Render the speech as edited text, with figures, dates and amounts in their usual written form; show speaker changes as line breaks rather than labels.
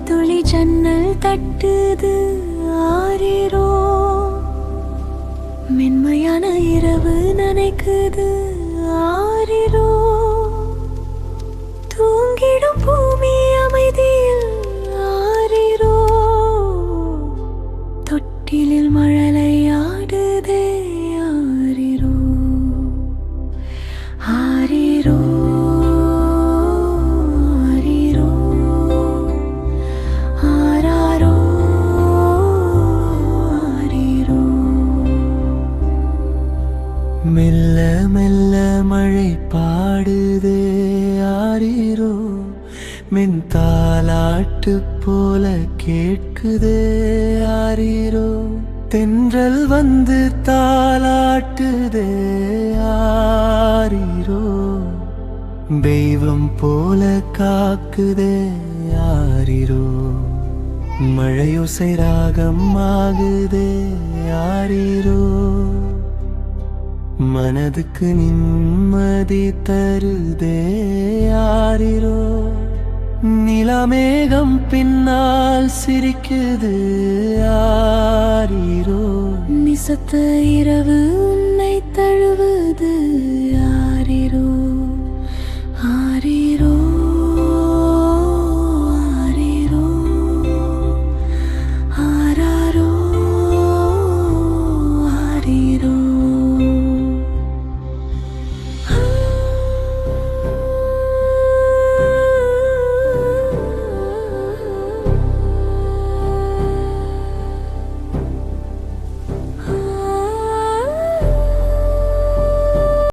துளி ஜன்னல் தட்டுது ஆரிரோ. மென்மையான இரவு நனைக்குது ஆரிரோ. தூங்கிடும் பூமி அமைதியில் ஆரிரோ. தொட்டிலில் மழலை ஆடுதே ஆரிரோ. ஆரிரோ
மெல்ல மெல்ல மழை பாடுதே ஆரிரோ. மின் தாலாட்டு போல கேட்குதே ஆரிரோ. தென்றல் வந்து தாலாட்டுதே ஆரிரோ. தெய்வம் போல காக்குதே ஆரிரோ. மழையோசை ராகம் ஆகுதே ஆரிரோ. மனதுக்கு நிம்மதி தருதே ஆரிரோ. நிலமேகம் பின்னால் சிரிக்குது ஆரிரோ.
நிசத்த இரவு உன்னை தழுவுது